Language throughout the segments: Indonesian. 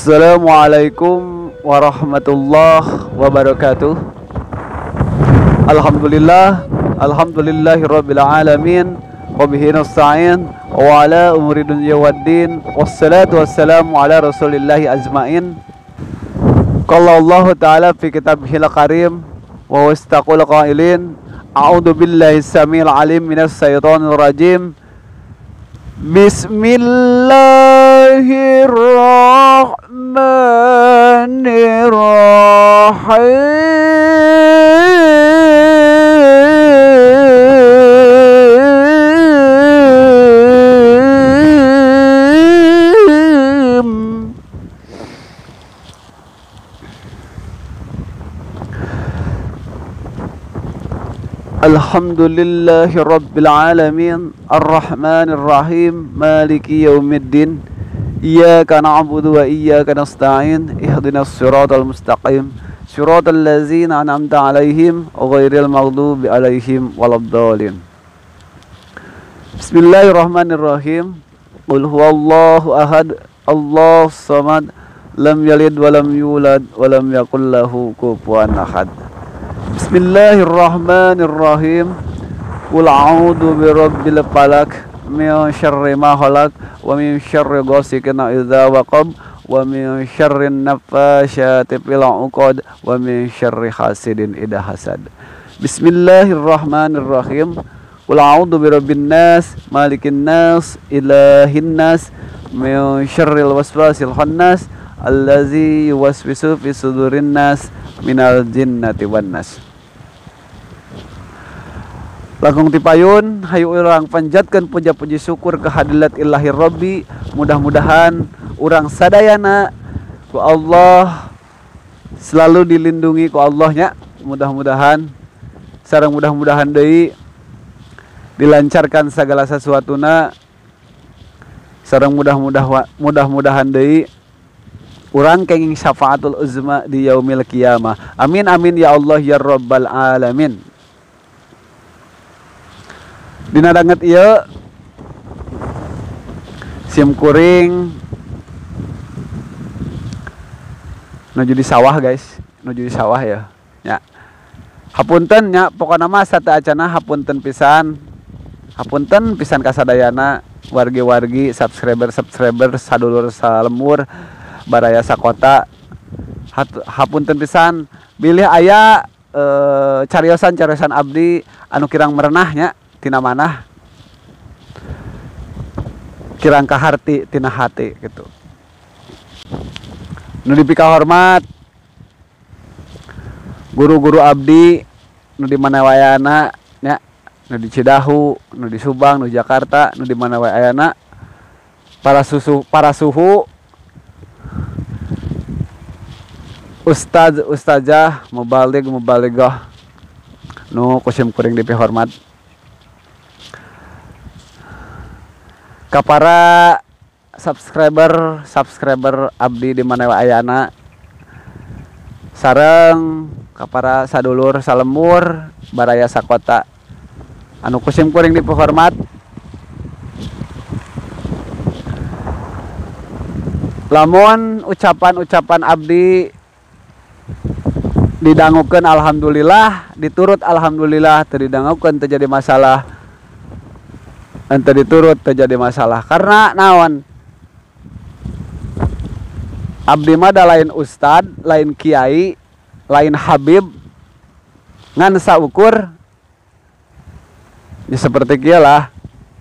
Assalamualaikum warahmatullahi wabarakatuh. Alhamdulillahirabbil alamin wa bihi nasta'in wa ala umuri dunya waddin wassalatu wassalamu ala rasulillahi ajmain. Qala Allah ta'ala fi kitabihil karim wa wastaqul qailin a'udzu billahi samil alim minas syaitonir rajim. Bismillahirrahmanirrahim. Alhamdulillahi rabbil alamin arrahmanir rahim maliki yaumiddin iyyaka na'budu wa iyyaka nasta'in ihdinas siratal mustaqim siratal ladzina an'amta 'alaihim ghairil maghdubi 'alaihim waladdallin. Bismillahirrahmanirrahim. Qul huwallahu ahad Allahus samad lam yalid wa lam yulad wa lam yakul lahu kufuwan ahad. Bismillahirrahmanirrahim. Qul a'udzu birabbil falaq min syarri ma khalaq wa min syarri ghasiqin idza waqab wa min syarri naffasyati fil 'uqad wa min syarri hasidin idza hasad. Bismillahirrahmanirrahim. Qul a'udzu birabbin nas malikin nas ilahin nas min syarril waswasil khannas allazi yuwaswisu fi sudurin nas minal jinnati wan nas. Langkung tipayun hayu urang panjatkeun puja-puji syukur kehadirat Ilahi Rabbi. Mudah-mudahan urang sadayana ku Allah selalu dilindungi ku Allahnya. Mudah-mudahan sareng mudah-mudahan deui dilancarkan segala sesuatuna, sareng mudah-mudahan deui urang kenging syafaatul uzma di yaumil qiyamah. Amin amin ya Allah ya rabbal alamin. Dina danget ieu sim kuring nuju di sawah guys, nuju di sawah ya. Ya. Hapunten nya pokona mah sateu acana hapunten pisan. Hapunten pisan kasadayana wargi-wargi subscriber sadulur salemur baraya sakota. Hapunten pisan bilih aya cariosan abdi anu kirang merenahnya tina manah kirang kaharti tina hati gitu. Nu dipika hormat guru-guru abdi nu di mana wayana nya, nu di Cidahu, nu di Subang, nu Jakarta, nu di mana wayana, para suhu ustazah mubaligah nu kusim kuring dipi hormat. Ka para subscriber abdi di mana ayana sareng ka para sadulur salemur baraya sakota anu kusim kuring dipihormat. Lamun ucapan abdi didangukeun alhamdulillah, diturut alhamdulillah, teu didangukeun teu jadi masalah. Ente diturut terjadi masalah karena naon abdi mah da lain ustad, lain kiai, lain habib ngan saukur ya seperti kieu lah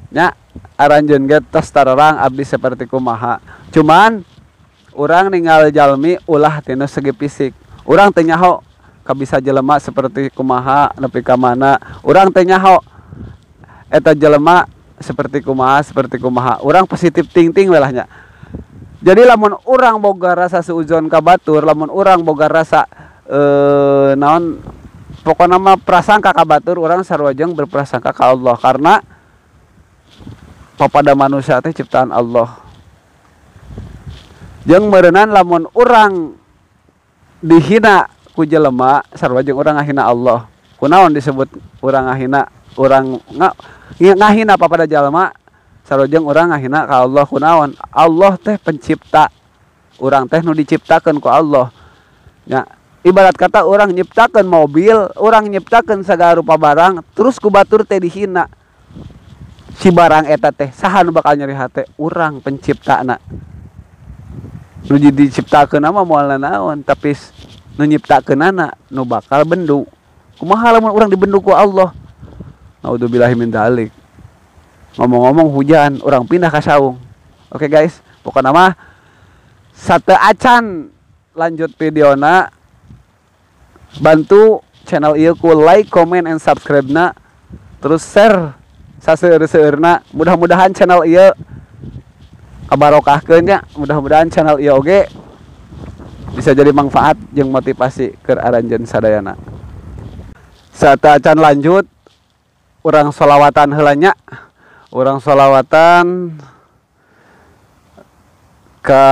nya aranjeun ge tos tararang abdi seperti kumaha. Cuman urang ningali jalmi ulah tina segi fisik, urang teu nyaho kabisa jelema seperti kumaha nepi ka mana, urang teu nyaho eta jelema seperti kumaha urang positif thinking we lah nya. Jadi lamun urang boga rasa seuzon ka batur, lamun urang boga rasa naon pokona mah prasangka ka batur, urang sarua jeung berprasangka ka Allah karena papada manusia teh ciptaan Allah. Jeung meureunana lamun urang dihina ku jelema sarua jeung urang ngahina Allah. Kunaon disebut urang ngahina? Urang ngahina papada jalma sarojeng urang ngahina ka Allah. Kunaon? Allah teh pencipta, urang teh nu diciptakeun ku Allah nya. Ibarat kata orang nyiptakeun mobil, orang nyiptakeun sagala rupa barang, terus ku batur teh dihina. Si barang eta teh saha nu bakal nyeri hate? Urang penciptana. Nu diciptakeun mah moal naon, tapi nu nyiptakeunana nu bakal bendu. Kumaha lamun urang dibendu ku Allah? Naudzubillahi min dzalik. Ngomong-ngomong hujan, orang pindah ka saung. Oke guys, pokokna mah sateu acan lanjut videona. Bantu channel ieu ku like, comment, and subscribe na. Terus share saseueur-seueurna. Mudah-mudahan channel ieu kabarokahkeun nya. Mudah-mudahan channel ieu oge bisa jadi manfaat jeung motivasi keur aranjeun sadayana. Sateu acan lanjut, urang sholawatan heula nya. Urang sholawatan ka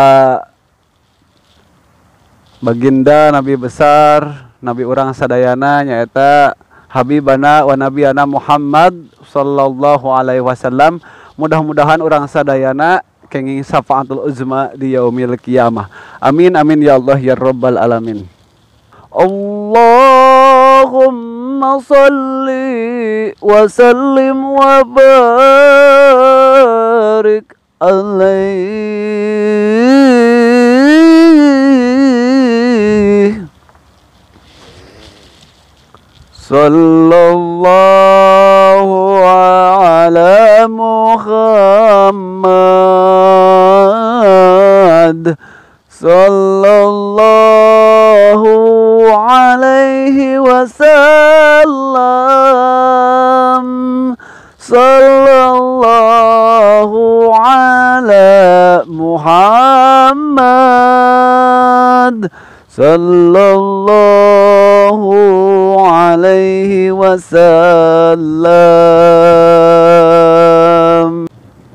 baginda Nabi besar, Nabi urang sadayana nyaeta Habibana wa Nabiyana Muhammad sallallahu alaihi wasallam. Mudah-mudahan urang sadayana kenging syafaatul uzma di yaumil qiyamah. Amin amin ya Allah ya rabbal alamin. Allahumma salli wa sallim wa barik alaihi. Sallallahu ala Muhammad sallallahu alaihi wasallam. Sallallahu ala Muhammad sallallahu alaihi wasallam.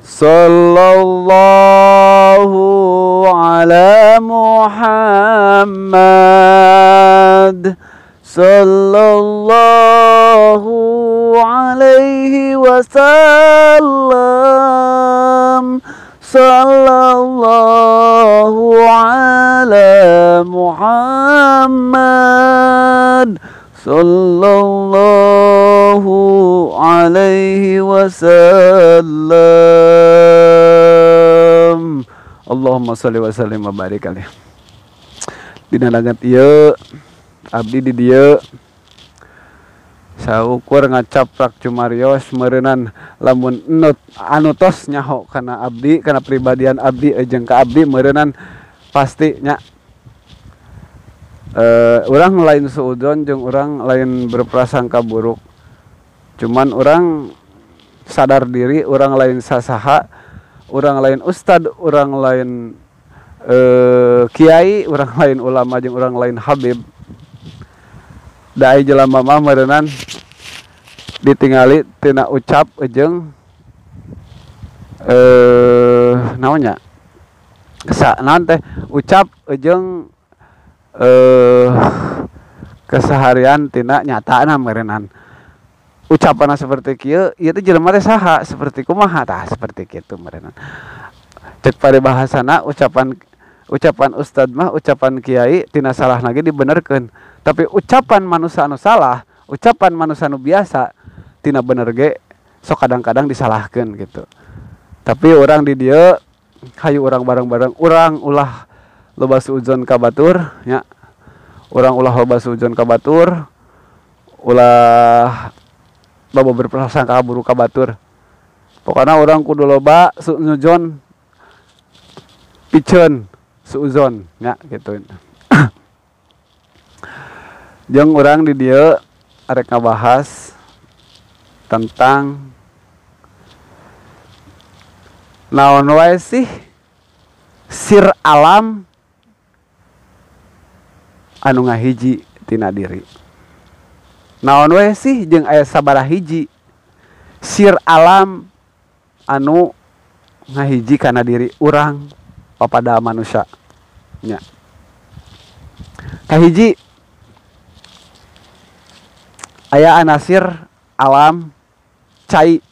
Sallallahu ala Muhammad sallallahu alaihi wasallam. Sallallahu ala Muhammad sallallahu alaihi wasallam. Allahumma sholli wa sallim wa barik alaihi. Dina dagat ieu abdi di dieu saukur ngacaprak cumarios meureunnan lamun anu tos nyaho kana abdi, kana pribadian abdi jeung ka abdi meureunnan pasti nya urang lain suudzon jeung urang lain berprasangka buruk. Cuman urang sadar diri, urang lain sasaha, urang lain ustad, urang lain kiai, urang lain ulama jeung urang lain habib. Da ai jelema mah meureunnan ditingali tina ucap jeung naon nya? Naon teh? Ucap jeung keseharian tina nyatana meureunnan. Ucapanna seperti kieu, ieu teh jelema teh saha? Seperti kumaha tah? Seperti kitu meureunnan. Cek paribahasana ucapan ustad mah, ucapan kiai tina salah lagi dibenerkeun. Tapi ucapan manusia anu salah, ucapan manusia anu biasa tina bener ge sok kadang-kadang disalahkeun gitu. Tapi orang di dieu hayu urang bareng-bareng, urang ulah loba suudzon ka batur nya. Urang ulah loba suudzon ka batur, ulah loba berprasangka buruk ka batur. Pokona urang kudu loba suudzon piceun suudzon nya gitu. Jeung urang di dieu arek ngabahas tentang naon wae sih sir alam anu ngahiji tina diri. Naon wae sih jeung aya sabaraha hiji sir alam anu ngahiji kana diri urang papada manusia nya. Kahiji aya anasir alam cai.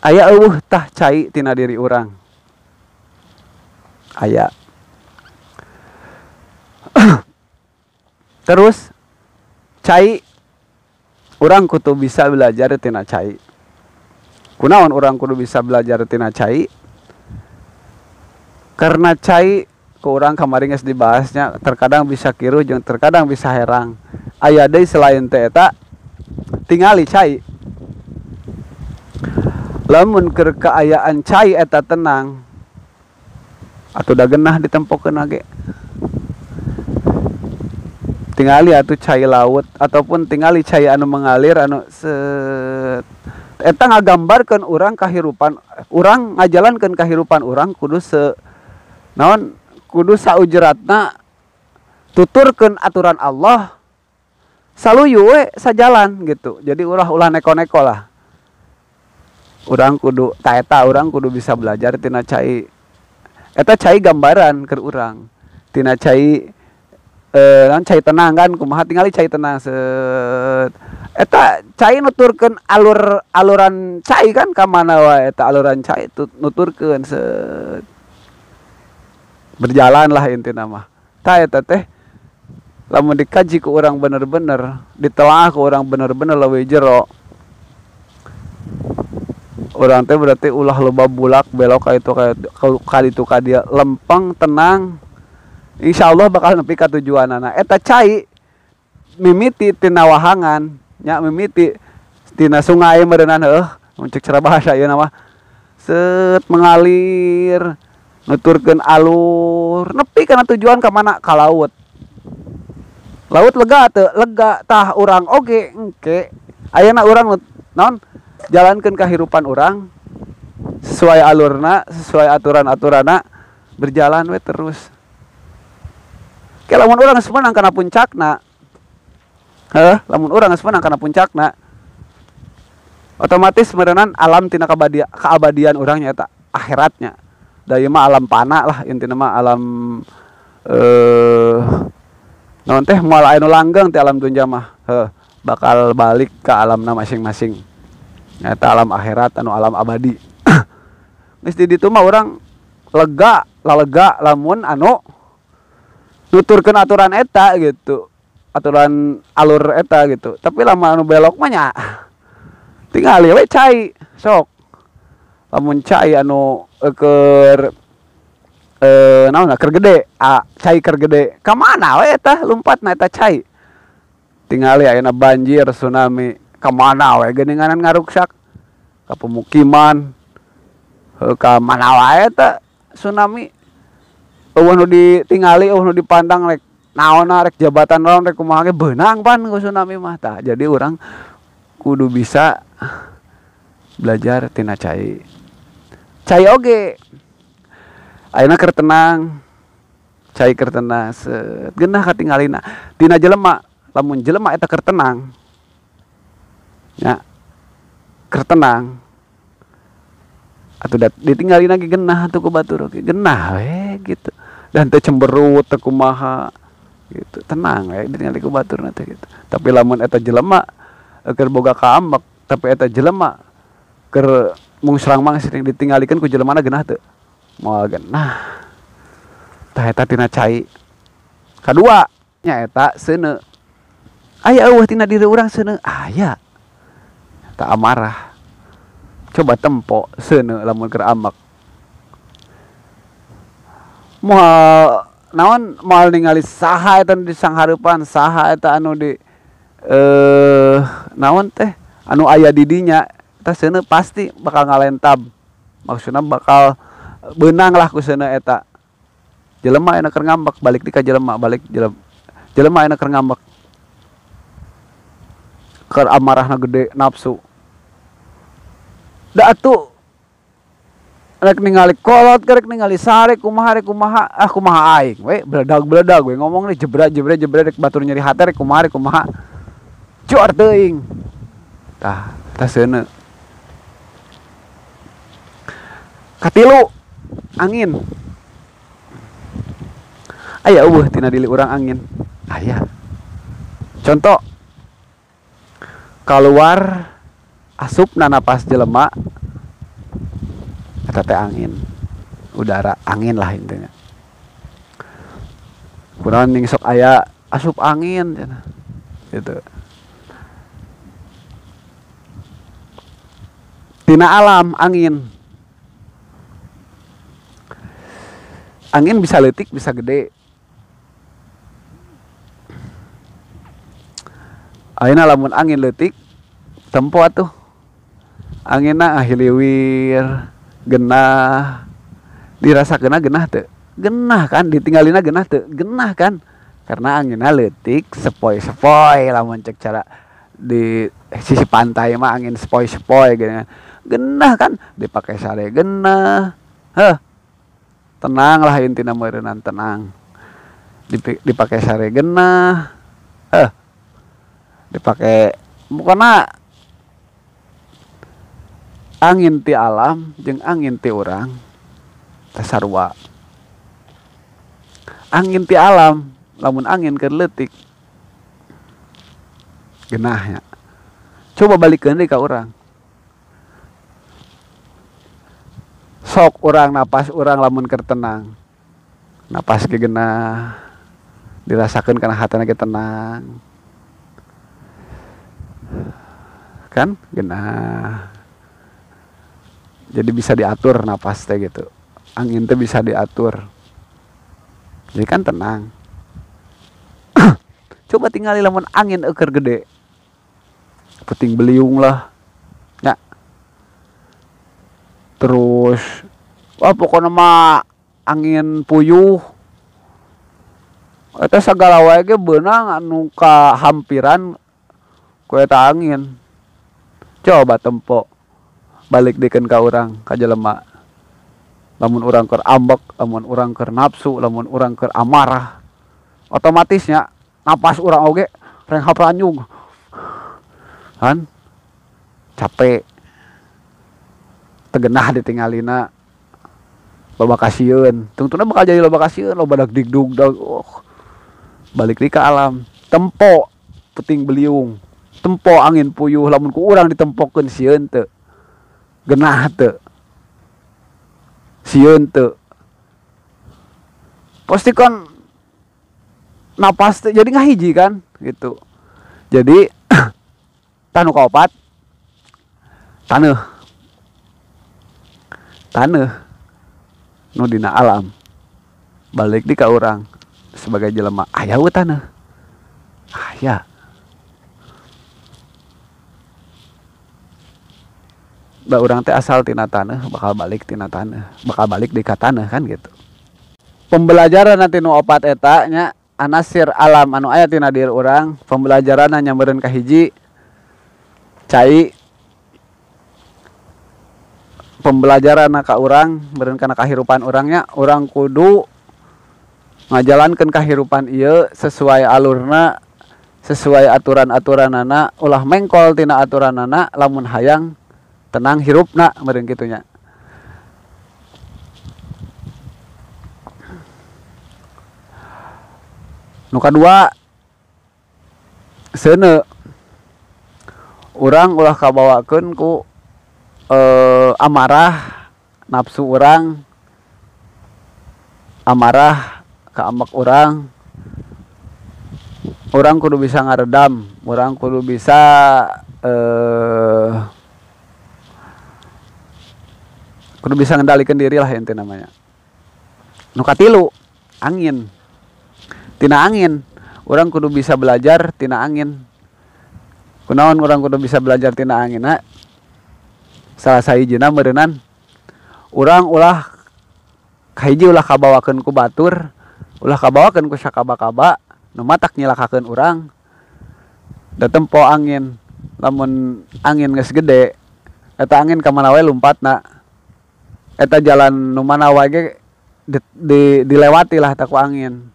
Aya eueuh tah cai tina diri urang. aya. Terus cai urang kudu bisa belajar tina cai. Kunaon urang kudu bisa belajar tina cai? Karena cai ku urang kamari geus dibahasnya terkadang bisa kiru jeung terkadang bisa herang. Aya deui selain teh eta tingali cai. Lamun keur kaayaan cai eta tenang atuh da geunah ditempokeun age. Tingali atuh cai laut ataupun tingali cai anu mengalir anu set eta ngagambarkeun urang kahirupan urang ngajalankeun kahirupan urang kudu naon kudu saujratna tuturkeun aturan Allah saluyu we sajalan gitu. Jadi ulah neko-neko lah. Urang kudu ta eta urang kudu bisa belajar tina cai. Eta cai gambaran keur urang. Tina cai cai tenang kan kumaha tingali cai tenang set eta cai nuturkeun aluran cai kan ka mana wae eta aluran cai nuturkeun set berjalan lah intina mah ta eta teh lamun dikaji ku urang bener-bener ditelaah ku urang bener-bener leuwih jero urang teh berarti ulah loba bulak belok ka itu ka dia lempeng tenang. Insyaallah bakal nepi ka tujuanana. Eta cai mimiti tina wahangan, nya mimiti tina sungai meureunana muncul cara bahasa ieu mah. Set mengalir, nuturkeun alur, nepi kana tujuan ka mana? Ka laut. Laut lega teu? Lega tah urang oge engke. Ayeuna urang naon? Jalankeun kahirupan urang sesuai alurna, sesuai aturan-aturanna, berjalan we terus. Kayak lamun urang geus menang kana puncakna. Lamun urang geus menang kana puncakna. Otomatis meureunana alam tina keabadian urang nya eta akhiratnya. Da ieu mah alam pana lah intina mah alam naon teh moal aya nu langgeng teh alam dunya mah. Bakal balik ka alamna masing-masing. Eta alam akhirat anu alam abadi. Geus di ditu mah urang lega lamun anu nuturkeun aturan eta gitu. Aturan alur eta gitu. Tapi lamun anu belok mah nya tingali we cai sok. Lamun cai anu keur naon keur gede, cai keur gede. Ka mana we eta lompatna eta cai. Tingali ayeuna banjir, tsunami, ka mana we geuninganan ngaruksak. Ka pemukiman. Ka mana wae eta tsunami. Eueuh nu ditingali, eueuh nu dipandang rek naonna rek jabatan naon rek kumaha ge beunang pan ku tsunami mah tah. Jadi urang kudu bisa belajar tina cai. Cai oge ayeuna keur tenang. Cai keur tenang set geunah katinggalina. Tina jelema, lamun jelema eta keur tenang. Ya. Keur tenang. Atuh ditinggalin lagi genah atuh ku batur oge genah we gitu dan teu cemberut teu kumaha gitu tenang we ditinggali ku baturna teh gitu. Tapi lamun eta jelema keur boga kaambek tapi eta jelema keur mung serang sering ditinggalikeun ku jelemana genah teu moal genah tah eta tina cai. Kadua nya eta seuneu aya eueuh tina diri urang seuneu aya eta amarah. Coba tempo seuneu lamun keur ambek. Moal naon moal ningali saha eta nu di sanghareupan, saha eta anu di naon teh anu aya di dinya, eta seuneu pasti bakal ngalentab. Maksudna bakal beunang lah ku seuneu eta. Jelema aya keur ngambek balik di ka jelema, jelema aya keur ngambek. Keur amarahna gede nafsu. Da atuh rek ningali kolot rek ningali sare kumaha aing we beledag we ngomong nih jebret rek batur nyeri hate rek kumaha jor teuing tah seuneu. Katilu angin aya eueuh tina dili urang angin aya. Contoh keluar asupna napas jelema eta teh angin udara angin lah intinya kurang ning sok aya asup angin cenah. Gitu. Tina alam angin. Angin bisa leutik bisa gede. Ayeuna lamun angin leutik tempo atuh. Anginna ngahiliwir, genah. Dirasakeunna genah teu? Genah kan, ditinggalina genah teu? Genah kan? Karena anginna leutik, sepoi-sepoi lamun cek cara di sisi pantai mah angin sepoi-sepoi gitu. Genah kan, dipake sare genah. Tenang lah intina meureunnan tenang. Dipake sare genah. Dipake pokona angin ti alam jeung angin ti urang tasarua. Angin ti alam lamun angin keur leutik genahnya. Coba balikeun deui ka urang. Sok urang napas urang lamun keur tenang. Napas ge genah. Dirasakeun kana hatana ge tenang. Kan genah. Jadi bisa diatur napas teh gitu. Angin teh bisa diatur. Jadi kan tenang. Coba tinggali lamun angin euker gede. Puting beliung lah. Ya. Terus pokoknya mah angin puyuh. Eta sagala wae ge beunang anu kahampiran ku eta angin. Coba tempo balik dikeun ka urang ka jelema. Lamun urang keur ambek, lamun urang keur nafsu, lamun urang keur amarah, otomatisnya napas urang oge reng hapranyung. Kan? Capek. Tegenah ditinggalina. Loba kasieun. Tungtuna bakal jadi loba kasieun, loba dagdigdug dag. Balik deui ka alam. Tempo puting beliung. Tempo angin puyuh lamun ku urang ditempokeun sieun teu. Genah teu. Sieun teu. Pasti kan napas teu jadi ngahiji kan gitu. Jadi tanu kaopat taneuh. Taneuh nu dina alam. Balik deui ka urang sebagai jelema aya we taneuh. Aya. Da urang teh asal tina taneuh bakal balik tina taneuh, bakal balik di ka taneuh kan gitu. Pembelajaran nanti nu opat eta nya anasir alam anu aya tina diri urang, pembelajaran nya meureun ka hiji cai pembelajaran ka urang meureun kana kahirupan urangnya urang kudu ngajalankeun kahirupan ieu sesuai alurna, sesuai aturan-aturanana, ulah mengkol tina aturanana lamun hayang tenang hirupna meureun kitu nya. Nu kadua seuneu urang ulah kabawakeun ku amarah nafsu urang, amarah ka ambek urang. Urang kudu bisa ngaredam, urang kudu bisa kudu bisa ngendalikeun diri lah ente namanya. Nu katilu angin. Tina angin urang kudu bisa belajar tina angin. Kunaon urang kudu bisa belajar tina angina? Salah sahijina meureunnan urang ulah kahiji ulah kabawakeun ku batur, ulah kabawakeun ku sakaba-kaba nu matak nyilakakeun urang. Da tempo angin, lamun angin geus gede, eta angin ka mana wae lumpatna. Eta jalan nu mana wae ge dilewati lah eta ku angin.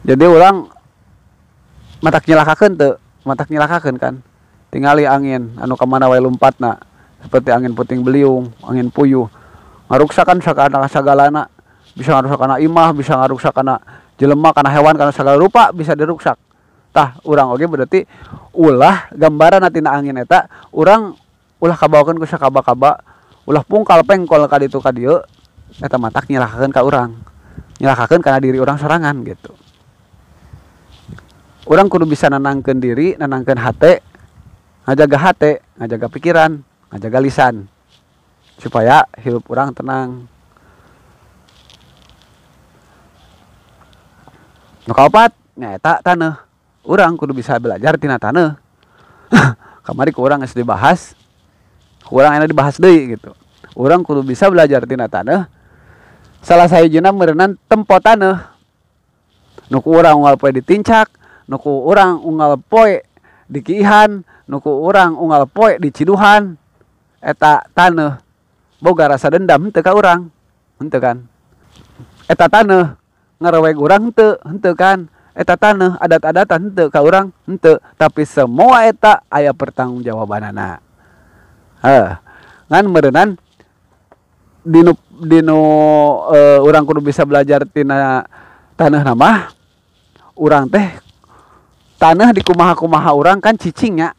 Jadi urang matak nyilakakeun teu? Matak nyilakakeun kan. Tingali angin anu ka mana wae lumpatna. Seperti angin puting beliung, angin puyuh. Ngaruksakan sakana sagalana. Bisa ngaruksakan imah, bisa ngaruksakan jelema, kana hewan, kana sagala rupa bisa diruksak. Tah urang oge berarti ulah gambaran tina angin eta urang ulah kabawakeun ku sakaba-kaba, ulah pungkal pengkol ka ditu ka dieu eta matak nyilakakeun ka urang. nyelakakeun kana diri urang sorangan gitu. Urang kudu bisa nenangkeun diri, nenangkeun hate, ngajaga hate, ngajaga pikiran, ngajaga lisan supaya hidup urang tenang. Nu kaopat nyaeta taneuh. Urang kudu bisa belajar tina taneuh. Kamari ku urang geus dibahas, ku urang enak dibahas deui gitu. Urang kudu bisa belajar tina taneuh. Salah sahijina meureunnan tempo taneuh. Nu ku urang unggal poe ditincak, nu ku urang unggal poe di Kiihan, nu ku urang unggal poe di Ciduhan. Eta taneuh boga rasa dendam henteu ka urang. Henteu kan? Eta taneuh ngareweg urang henteu kan? Eta taneuh adat-adatan henteu ka urang henteu, tapi semua eta aya pertanggungjawabanana. Ngan meureunnan dinu urang kudu bisa belajar tina taneuh mah urang teh taneuh di kumaha-kumaha urang kan cicing nya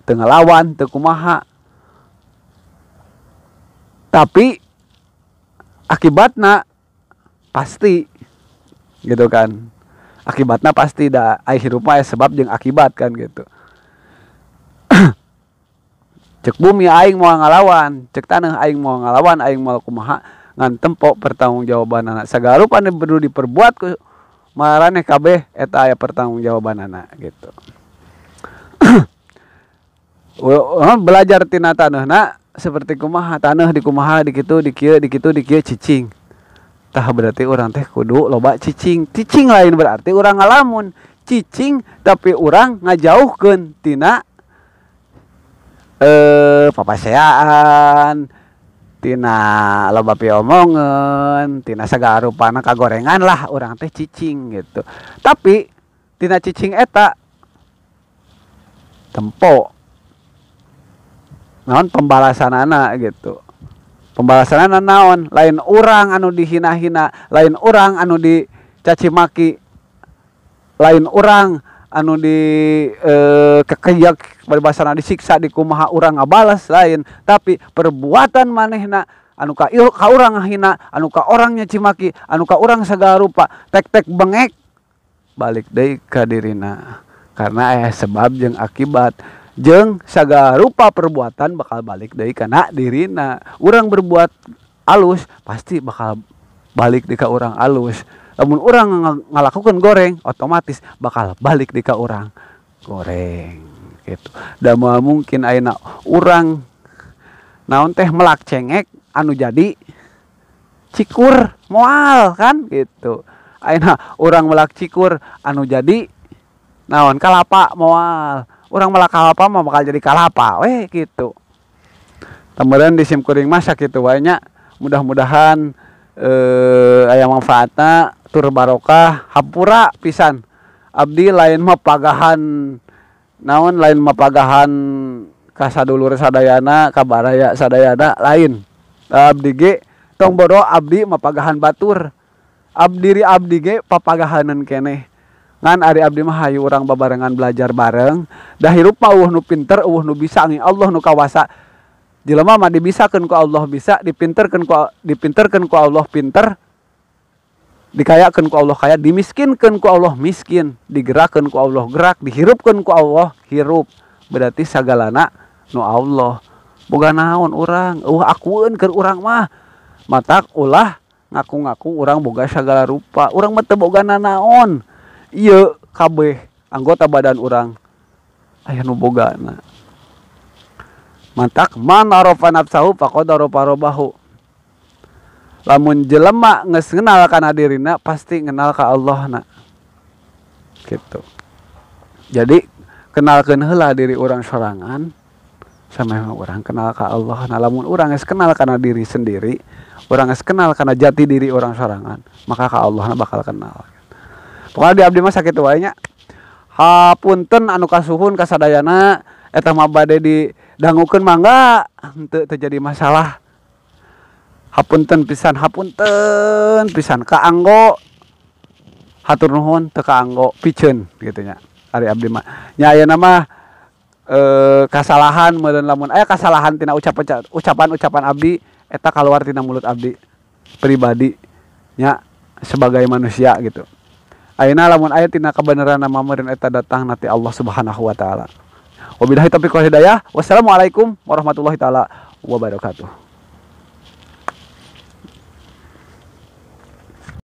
teu ngalawan teu kumaha, tapi akibatna pasti gitu kan, akibatna pasti da ai hirup mah sebab jeung akibat kan gitu. Cek bumi aing moal ngalawan, cek taneuh aing moal ngalawan, aing moal kumaha ngan tempo pertanggungjawabanana. Sagala rupa anu perlu diperbuat ku maraneh kabeh eta aya pertanggungjawabanana gitu. Belajar tina taneuhna seperti kumaha taneuh di kumaha di kitu di kieu cicing. Tah berarti urang teh kudu loba cicing. Cicing lain berarti urang ngalamun. Cicing tapi urang ngajauhkeun tina papaseaan, tina loba piomongan, tina sagala rupana kagorengan lah urang teh cicing gitu. Tapi tina cicing eta tempo naon pembalasanana gitu. Pembalasanana naon? Lain urang anu dihina-hina, lain urang anu dicaci maki, lain urang anu di kekeyak balibasana disiksa di kumaha urang ngabalas lain, tapi perbuatan manehna anu ka urang ngahina, anu ka orang nyaci maki, anu ka urang sagala rupa tek-tek bengek balik deui ka dirina. Karena aya sebab jeung akibat. Jeung sagala rupa perbuatan bakal balik deui kana dirina. Urang berbuat alus pasti bakal balik deui ka urang alus. Lamun urang ngalakukeun goreng otomatis bakal balik deui ka urang goreng gitu. Da moal mungkin ayeuna urang naon teh melak cengek anu jadi cikur moal kan gitu. Ayeuna urang melak cikur anu jadi naon kalapa moal. Urang melak kalapa mah bakal jadi kalapa we gitu. Tameureun di simkuring mah sakitu wae nya. Mudah-mudahan aya manfaatna tur barokah hampura pisan. Abdi lain mah pagahan naon lain mah pagahan ka sadulur sadayana ka baraya sadayana lain. Abdi ge tong bodo abdi mah pagahan batur. Abdi ge papagahaneun keneh. Ngan ari abdi mah hayu urang babarengan belajar bareng. Da hirup mah eueuh nu pinter, eueuh nu bisa ngi Allah nu kawasa. Jelema mah dibisakeun ku Allah bisa, dipinterkeun ku Allah pinter. Dikayakeun ku Allah kaya, dimiskinkeun ku Allah miskin, digerakkeun ku Allah gerak, dihirupkeun ku Allah hirup. Berarti sagalana nu Allah. Boga naon urang, akueun keur urang mah. Matak ulah ngaku-ngaku urang boga sagala rupa. Urang mah teu boga nanaon. Ieu kabeh anggota badan urang aya nu bogana. Matak man arafa nafsahu faqad arafa rabbahu. Lamun jelema geus ngeunal kana dirina pasti ngeunal ka Allahna. Gitu. Jadi kenalkeun heula diri urang sorangan samemeh urang kenal ka Allah. Nah lamun urang geus kenal kana diri sendiri, urang geus kenal kana jati diri urang sorangan, maka ka Allahna bakal kenal. Pokoknya di abdi mah sakitu wae nya. Hapunten anu kasuhun kasadayana eta mah bade didangukeun mangga henteu terjadi masalah. Hapunten pisan kaanggo hatur nuhun teu kaanggo piceun kitu nya. Ari abdi mah nya ayeuna mah kasalahan meureun lamun aya kasalahan tina ucapan abdi eta kaluar tina mulut abdi pribadi nya sebagai manusia gitu. Ayeuna lamun aya tina kabeneran nama meureun eta datang nanti Allah Subhanahu wa taala. Wabillahi taufiq wal hidayah. Wassalamualaikum warahmatullahi taala wabarakatuh.